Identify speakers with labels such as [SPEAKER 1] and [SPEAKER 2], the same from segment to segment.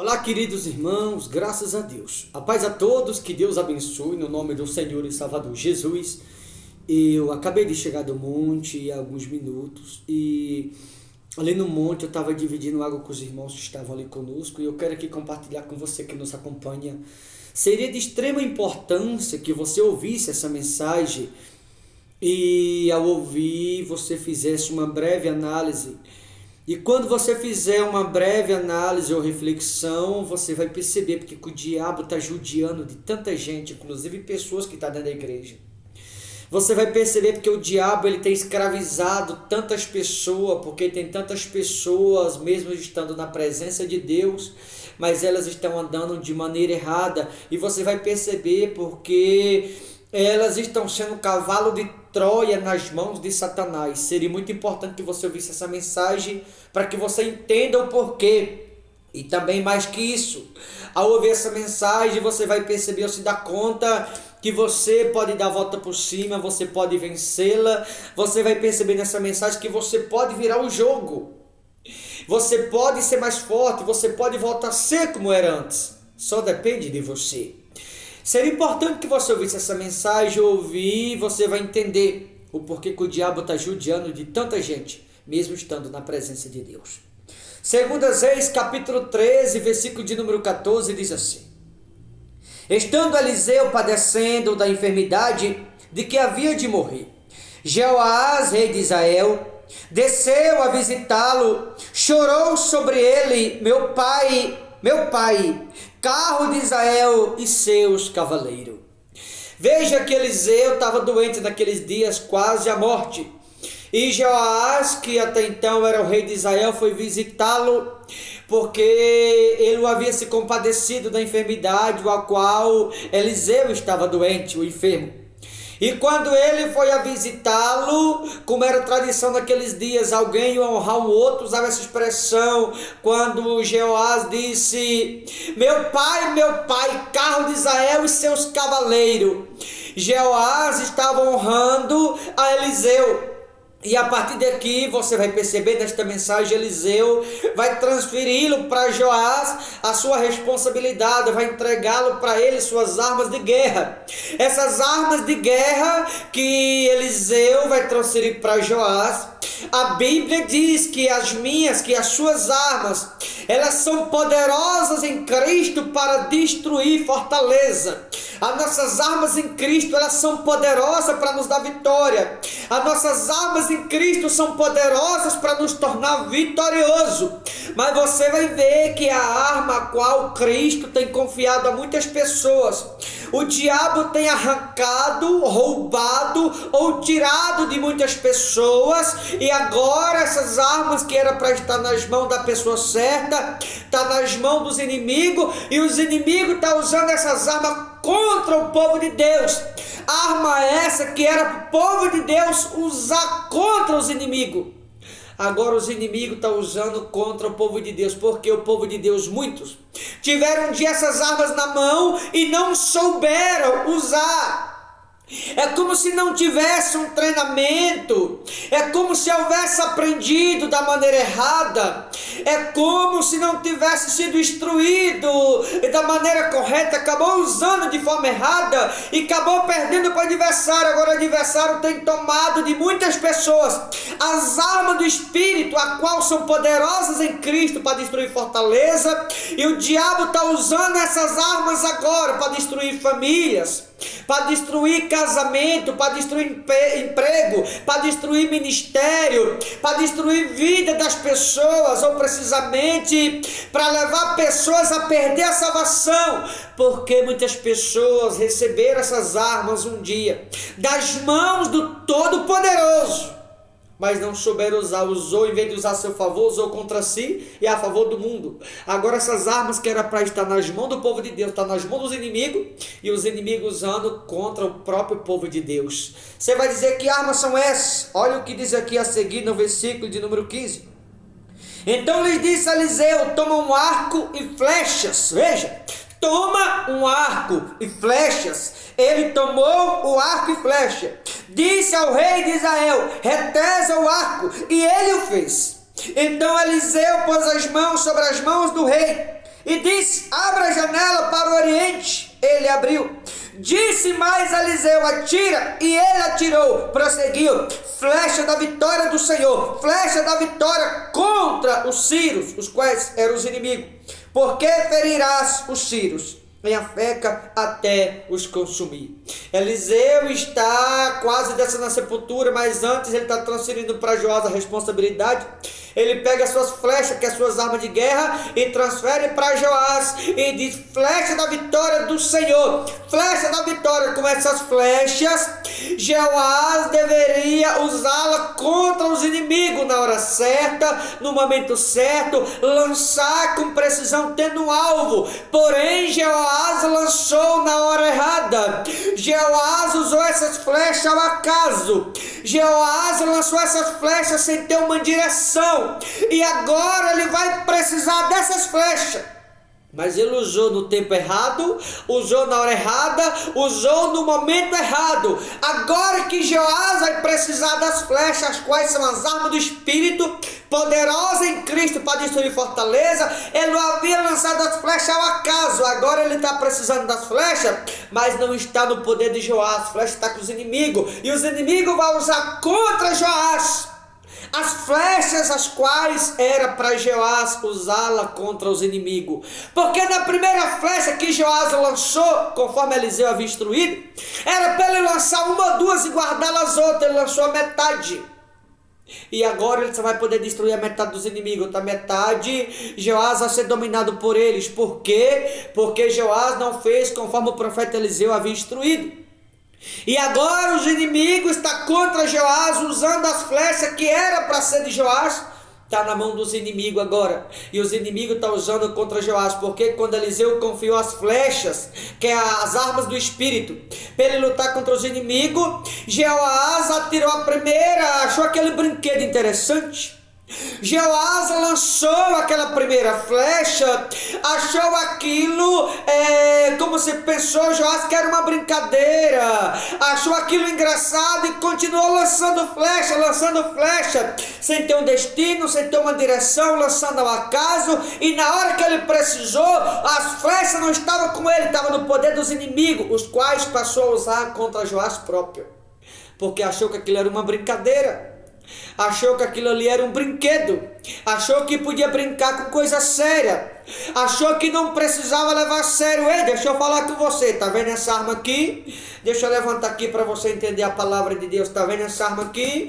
[SPEAKER 1] Olá, queridos irmãos, graças a Deus. A paz a todos, que Deus abençoe, no nome do Senhor e Salvador Jesus. Eu acabei de chegar do monte há alguns minutos e ali no monte eu estava dividindo água com os irmãos que estavam ali conosco e eu quero aqui compartilhar com você que nos acompanha. Seria de extrema importância que você ouvisse essa mensagem e ao ouvir você fizesse uma breve análise. E quando você fizer uma breve análise ou reflexão, você vai perceber porque que o diabo está judiando de tanta gente, inclusive pessoas que estão dentro da igreja. Você vai perceber porque o diabo ele tem escravizado tantas pessoas, porque tem tantas pessoas, mesmo estando na presença de Deus, mas elas estão andando de maneira errada. E você vai perceber porque elas estão sendo cavalo de Troia nas mãos de Satanás. Seria muito importante que você ouvisse essa mensagem para que você entenda o porquê. E também mais que isso, ao ouvir essa mensagem você vai perceber ou se dar conta que você pode dar a volta por cima, você pode vencê-la. Você vai perceber nessa mensagem que você pode virar o jogo. Você pode ser mais forte, você pode voltar a ser como era antes. Só depende de você. Seria importante que você ouvisse essa mensagem, ouvir, você vai entender o porquê que o diabo está judiando de tanta gente, mesmo estando na presença de Deus. 2 Reis, capítulo 13, versículo de número 14, diz assim: Estando Eliseu padecendo da enfermidade de que havia de morrer, Jeoás, rei de Israel, desceu a visitá-lo, chorou sobre ele, meu pai, carro de Israel e seus cavaleiros. Veja que Eliseu estava doente naqueles dias, quase à morte. E Jeoás, que até então era o rei de Israel, foi visitá-lo, porque ele havia se compadecido da enfermidade, a qual Eliseu estava doente, o enfermo. E quando ele foi a visitá-lo, como era tradição naqueles dias, alguém ia honrar o outro, usava essa expressão, quando Jeoás disse, meu pai, carro de Israel e seus cavaleiros. Jeoás estava honrando a Eliseu. E a partir daqui você vai perceber nesta mensagem, Eliseu vai transferi-lo para Joás a sua responsabilidade, vai entregá-lo para ele suas armas de guerra. Essas armas de guerra que Eliseu vai transferir para Joás, a Bíblia diz que as suas armas, elas são poderosas em Cristo para destruir fortaleza. As nossas armas em Cristo, elas são poderosas para nos dar vitória. As nossas armas em Cristo são poderosas para nos tornar vitorioso. Mas você vai ver que a arma a qual Cristo tem confiado a muitas pessoas, o diabo tem arrancado, roubado ou tirado de muitas pessoas, e agora essas armas que era para estar nas mãos da pessoa certa, está nas mãos dos inimigos, e os inimigos estão usando essas armas contra o povo de Deus. Arma essa que era para o povo de Deus usar contra os inimigos. Agora os inimigos estão usando contra o povo de Deus, porque o povo de Deus, muitos, tiveram um dia essas armas na mão e não souberam usar. É como se não tivesse um treinamento, é como se houvesse aprendido da maneira errada, é como se não tivesse sido instruído da maneira correta, acabou usando de forma errada e acabou perdendo para o adversário. Agora o adversário tem tomado de muitas pessoas as armas do Espírito, a qual são poderosas em Cristo para destruir fortaleza, e o diabo está usando essas armas agora para destruir famílias, para destruir casamento, para destruir emprego, para destruir ministério, para destruir vida das pessoas, ou precisamente para levar pessoas a perder a salvação, porque muitas pessoas receberam essas armas um dia das mãos do Todo-Poderoso, mas não souberam usar, usou em vez de usar a seu favor, usou contra si e a favor do mundo. Agora essas armas que era para estar nas mãos do povo de Deus, está nas mãos dos inimigos, e os inimigos usando contra o próprio povo de Deus. Você vai dizer que armas são essas? Olha o que diz aqui a seguir no versículo de número 15. Então lhes disse Eliseu, toma um arco e flechas. Veja, toma um arco e flechas. Ele tomou o arco e flecha. Disse ao rei de Israel, retesa o arco, e ele o fez. Então Eliseu pôs as mãos sobre as mãos do rei, e disse: abra a janela para o oriente. Ele abriu. Disse mais Eliseu: atira, e ele atirou. Prosseguiu: flecha da vitória do Senhor, flecha da vitória contra os sírios, os quais eram os inimigos. Porque ferirás os sírios em Afeca até os consumir. Eliseu está quase descendo na sepultura, mas antes ele está transferindo para Joás a responsabilidade. Ele pega as suas flechas, que é as suas armas de guerra, e transfere para Joás e diz: flecha da vitória do Senhor, flecha da vitória. Com essas flechas, Joás deveria usá-la contra os inimigos na hora certa, no momento certo, lançar com precisão, tendo um alvo. Porém, Joás lançou na hora errada. Joás usou essas flechas ao acaso. Joás lançou essas flechas sem ter uma direção. E agora ele vai precisar dessas flechas. Mas ele usou no tempo errado, usou na hora errada, usou no momento errado. Agora que Joás vai precisar das flechas, as quais são as armas do Espírito, poderosas em Cristo para destruir fortaleza, ele não havia lançado as flechas ao acaso. Agora ele está precisando das flechas, mas não está no poder de Joás. As flechas estão com os inimigos, e os inimigos vão usar contra Joás as flechas, as quais era para Joás usá-la contra os inimigos. Porque na primeira flecha que Joás lançou, conforme Eliseu havia instruído, era para ele lançar uma ou duas e guardar as outras. Ele lançou a metade. E agora ele só vai poder destruir a metade dos inimigos. Outra metade, Joás vai ser dominado por eles. Por quê? Porque Joás não fez conforme o profeta Eliseu havia instruído. E agora os inimigos estão contra Joás, usando as flechas que era para ser de Joás. Está na mão dos inimigos agora. E os inimigos estão usando contra Joás. Porque quando Eliseu confiou as flechas, que é as armas do Espírito, para ele lutar contra os inimigos, Joás atirou a primeira, achou aquele brinquedo interessante. Joás lançou aquela primeira flecha, achou aquilo, como se pensou Joás que era uma brincadeira, achou aquilo engraçado e continuou lançando flecha, sem ter um destino, sem ter uma direção, lançando ao acaso. E na hora que ele precisou, as flechas não estavam com ele, estavam no poder dos inimigos, os quais passou a usar contra Joás próprio, porque achou que aquilo era uma brincadeira. Achou que aquilo ali era um brinquedo. Achou que podia brincar com coisa séria. Achou que não precisava levar a sério. Ei, deixa eu falar com você. Tá vendo essa arma aqui? Deixa eu levantar aqui para você entender a palavra de Deus. Tá vendo essa arma aqui?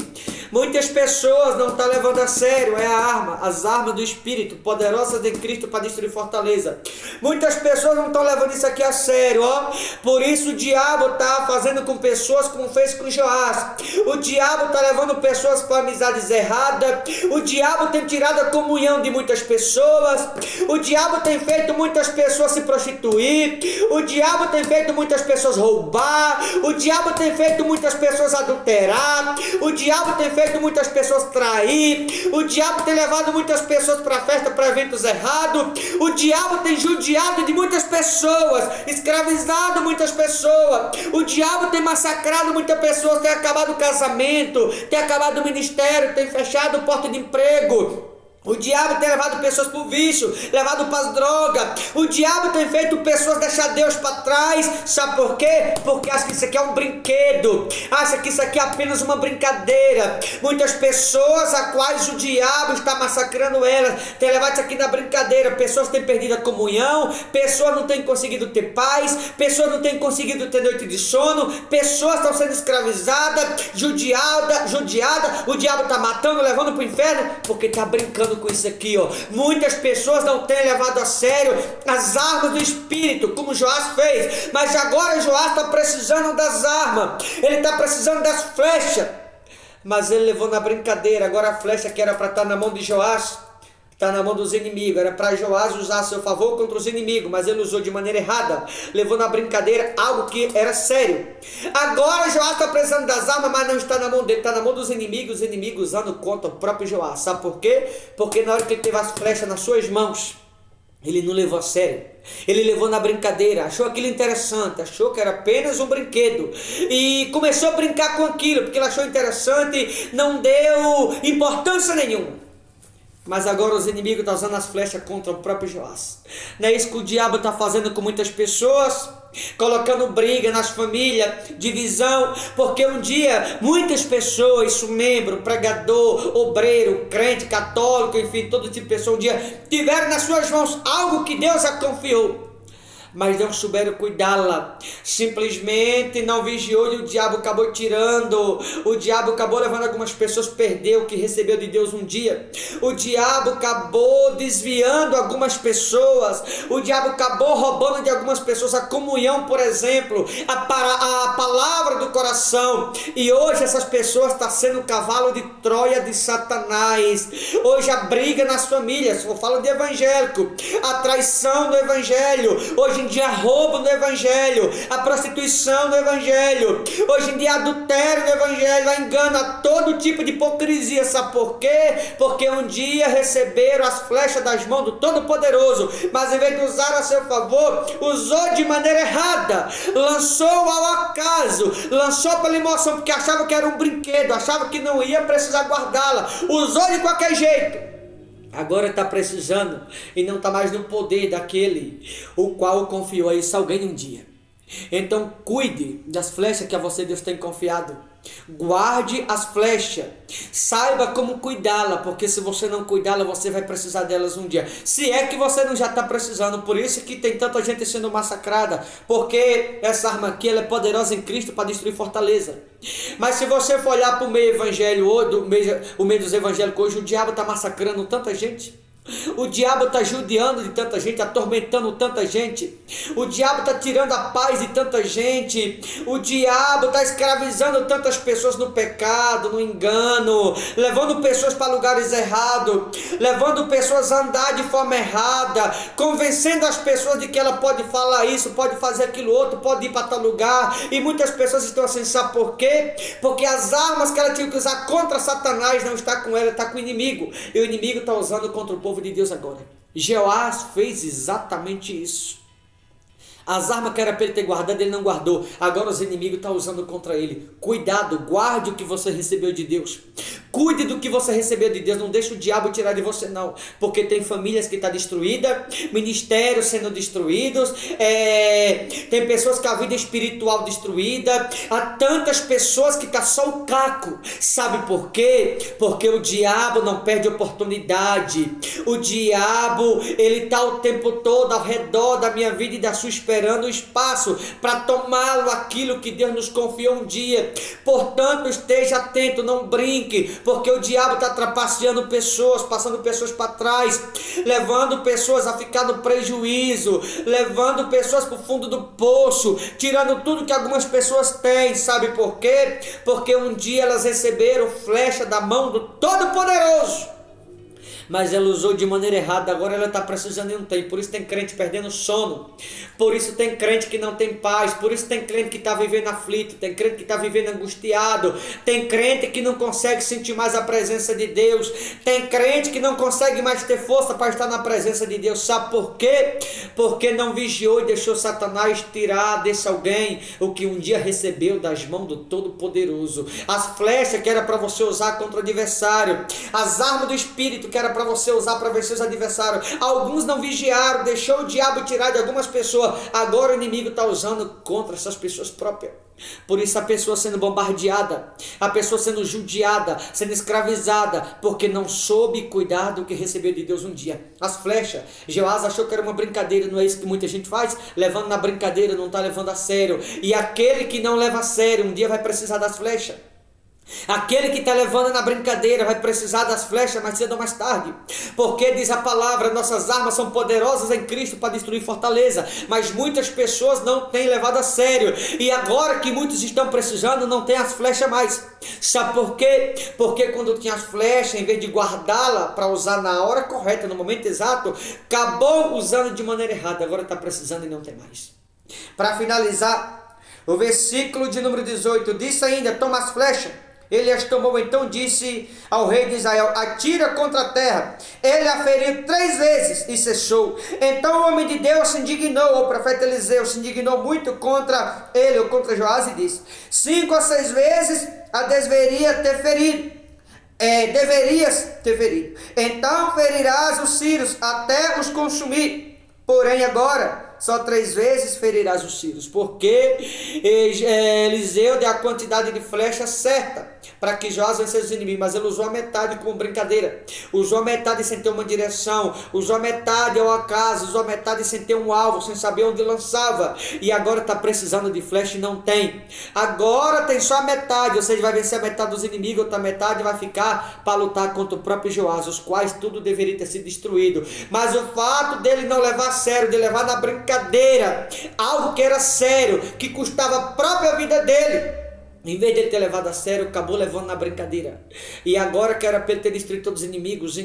[SPEAKER 1] Muitas pessoas não estão levando a sério. É a arma, as armas do Espírito, poderosas em Cristo para destruir fortaleza. Muitas pessoas não estão levando isso aqui a sério, ó. Por isso o diabo está fazendo com pessoas como fez com Joás. O diabo está levando pessoas para amizades erradas. O diabo tem tirado a comunhão de muitas pessoas. O diabo tem feito muitas pessoas se prostituir. O diabo tem feito muitas pessoas roubar. O diabo tem feito muitas pessoas adulterar. O diabo tem feito muitas pessoas trair. O diabo tem levado muitas pessoas para festa, para eventos errados. O diabo tem judiado de muitas pessoas, escravizado muitas pessoas. O diabo tem massacrado muitas pessoas, tem acabado o casamento, tem acabado o ministério, tem fechado a porta de emprego. O diabo tem levado pessoas para o vício, levado para as drogas. O diabo tem feito pessoas deixar Deus para trás. Sabe por quê? Porque acha que isso aqui é um brinquedo, acha que isso aqui é apenas uma brincadeira. Muitas pessoas a quais o diabo está massacrando elas, tem levado isso aqui na brincadeira. Pessoas têm perdido a comunhão, pessoas não têm conseguido ter paz, pessoas não têm conseguido ter noite de sono, pessoas estão sendo escravizadas, judiadas. O diabo está matando, levando para o inferno, porque está brincando com isso aqui, ó. Muitas pessoas não têm levado a sério as armas do Espírito, como Joás fez. Mas agora Joás está precisando das armas, ele está precisando das flechas, mas ele levou na brincadeira. Agora a flecha que era para estar na mão de Joás está na mão dos inimigos. Era para Joás usar a seu favor contra os inimigos, mas ele usou de maneira errada, levou na brincadeira algo que era sério. Agora Joás está precisando das armas, mas não está na mão dele, está na mão dos inimigos, os inimigos usando contra o próprio Joás. Sabe por quê? Porque na hora que ele teve as flechas nas suas mãos, ele não levou a sério, ele levou na brincadeira, achou aquilo interessante, achou que era apenas um brinquedo e começou a brincar com aquilo, porque ele achou interessante, não deu importância nenhuma. mas agora os inimigos estão usando as flechas contra o próprio Joás. Não é isso que o diabo está fazendo com muitas pessoas? Colocando briga nas famílias, divisão, porque um dia muitas pessoas, isso membro, pregador, obreiro, crente, católico, enfim, todo tipo de pessoa, um dia tiveram nas suas mãos algo que Deus a confiou, mas não souberam cuidá-la, simplesmente não vigiou e o diabo acabou tirando, o diabo acabou levando algumas pessoas, perdeu o que recebeu de Deus um dia, o diabo acabou desviando algumas pessoas, o diabo acabou roubando de algumas pessoas a comunhão, por exemplo, a palavra do coração, e hoje essas pessoas estão sendo o cavalo de Troia de Satanás. Hoje a briga nas famílias, eu falo de evangélico, a traição do evangelho, hoje em dia roubo no evangelho, a prostituição no evangelho, hoje em dia adultério no evangelho, a engano, a todo tipo de hipocrisia. Sabe por quê? Porque um dia receberam as flechas das mãos do Todo-Poderoso, mas em vez de usar a seu favor, usou de maneira errada, lançou ao acaso, lançou pela emoção, porque achava que era um brinquedo, achava que não ia precisar guardá-la, usou de qualquer jeito. Agora está precisando e não está mais no poder daquele o qual confiou a isso alguém um dia. Então cuide das flechas que a você Deus tem confiado. Guarde as flechas, saiba como cuidá-la, porque se você não cuidá-la, você vai precisar delas um dia. Se é que você não já está precisando, por isso que tem tanta gente sendo massacrada, porque essa arma aqui ela é poderosa em Cristo para destruir fortaleza. Mas se você for olhar para o meio evangélico, o meio dos evangélicos hoje, o diabo está massacrando tanta gente. O diabo está judiando de tanta gente, atormentando tanta gente. O diabo está tirando a paz de tanta gente. O diabo está escravizando tantas pessoas no pecado, no engano, levando pessoas para lugares errados, levando pessoas a andar de forma errada, convencendo as pessoas de que ela pode falar isso, pode fazer aquilo outro, pode ir para tal lugar. E muitas pessoas estão assim, sabe por quê? Porque as armas que ela tinha que usar contra Satanás não está com ela, está com o inimigo. E o inimigo está usando contra o povo de Deus agora. Joás fez exatamente isso. As armas que era para ele ter guardado, ele não guardou. Agora os inimigos estão usando contra ele. Cuidado, guarde o que você recebeu de Deus. Cuide do que você recebeu de Deus. Não deixe o diabo tirar de você não. Porque tem famílias que estão destruídas, ministérios sendo destruídos, tem pessoas com a vida espiritual destruída. Há tantas pessoas que estão só o caco. Sabe por quê? Porque o diabo não perde oportunidade. O diabo, ele está o tempo todo ao redor da minha vida e da sua, esperando espaço para tomá-lo aquilo que Deus nos confiou um dia. Portanto, esteja atento, não brinque, porque o diabo está trapaceando pessoas, passando pessoas para trás, levando pessoas a ficar no prejuízo, levando pessoas para o fundo do poço, tirando tudo que algumas pessoas têm. Sabe por quê? Porque um dia elas receberam flecha da mão do Todo-Poderoso, mas ela usou de maneira errada, agora ela está precisando e não tem. Por isso tem crente perdendo sono, por isso tem crente que não tem paz, por isso tem crente que está vivendo aflito, tem crente que está vivendo angustiado, tem crente que não consegue sentir mais a presença de Deus, tem crente que não consegue mais ter força para estar na presença de Deus. Sabe por quê? Porque não vigiou e deixou Satanás tirar desse alguém o que um dia recebeu das mãos do Todo-Poderoso. As flechas que era para você usar contra o adversário, as armas do Espírito que era para você usar para vencer os adversários. Alguns não vigiaram, deixou o diabo tirar de algumas pessoas. Agora o inimigo está usando contra essas pessoas próprias. Por isso a pessoa sendo bombardeada, a pessoa sendo judiada, sendo escravizada, porque não soube cuidar do que recebeu de Deus um dia. As flechas, Joás achou que era uma brincadeira, não é isso que muita gente faz? Levando na brincadeira, não está levando a sério. E aquele que não leva a sério, um dia vai precisar das flechas. Aquele que está levando na brincadeira vai precisar das flechas mais cedo ou mais tarde, porque diz a palavra, nossas armas são poderosas em Cristo para destruir fortaleza, mas muitas pessoas não têm levado a sério, e agora que muitos estão precisando, não tem as flechas mais. Sabe por quê? Porque quando tinha as flechas, em vez de guardá-la para usar na hora correta, no momento exato, acabou usando de maneira errada, agora está precisando e não tem mais. Para finalizar, o versículo de número 18, disse ainda, toma as flechas. Ele as tomou, então disse ao rei de Israel, atira contra a terra. Ele a feriu 3 vezes e cessou. Então o homem de Deus se indignou, o profeta Eliseu se indignou muito contra ele, ou contra Joás, e disse, 5 ou 6 vezes a deveria ter ferido.
[SPEAKER 2] Deveria. Então ferirás os círios até os consumir. Porém agora só 3 vezes ferirás os círios, porque Eliseu deu a quantidade de flechas certa para que Joás vencesse os inimigos, mas ele usou a metade como brincadeira, usou a metade sem ter uma direção, usou a metade ao acaso, usou a metade sem ter um alvo, sem saber onde lançava, e agora está precisando de flecha e não tem. Agora tem só a metade, ou seja, vai vencer a metade dos inimigos, outra metade vai ficar para lutar contra o próprio Joás, os quais tudo deveria ter sido destruído, mas o fato dele não levar a sério, de levar na brincadeira algo que era sério, que custava a própria vida dele, em vez de ele ter levado a sério, acabou levando na brincadeira. E agora que era para ele ter destruído todos os inimigos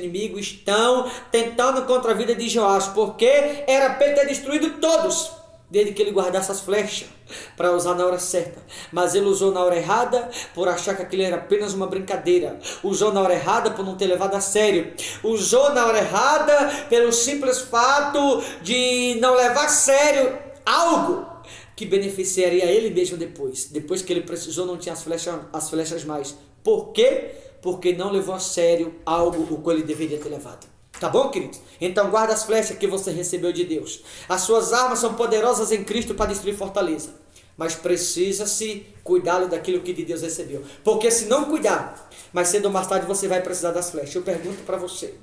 [SPEAKER 2] estão tentando contra a vida de Joás, porque era para ele ter destruído todos, desde que ele guardasse as flechas para usar na hora certa. Mas ele usou na hora errada por achar que aquilo era apenas uma brincadeira. Usou na hora errada por não ter levado a sério. Usou na hora errada pelo simples fato de não levar a sério algo que beneficiaria ele mesmo depois que ele precisou, não tinha as flechas mais. Por quê? Porque não levou a sério algo o qual ele deveria ter levado. Tá bom, queridos? Então guarda as flechas que você recebeu de Deus. As suas armas são poderosas em Cristo para destruir fortaleza, mas precisa-se cuidar daquilo que de Deus recebeu, porque se não cuidar, mais cedo ou mais tarde você vai precisar das flechas. Eu pergunto para você,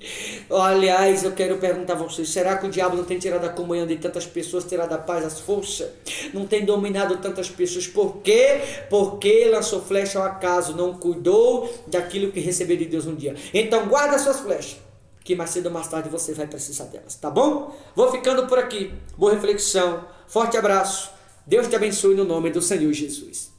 [SPEAKER 2] aliás, eu quero perguntar a você, será que o diabo não tem tirado a comunhão de tantas pessoas, tirado a paz, as forças, não tem dominado tantas pessoas? Por quê? Porque lançou flecha ao acaso, não cuidou daquilo que recebeu de Deus um dia. Então guarda as suas flechas, que mais cedo ou mais tarde você vai precisar delas, tá bom? Vou ficando por aqui, boa reflexão, forte abraço, Deus te abençoe no nome do Senhor Jesus.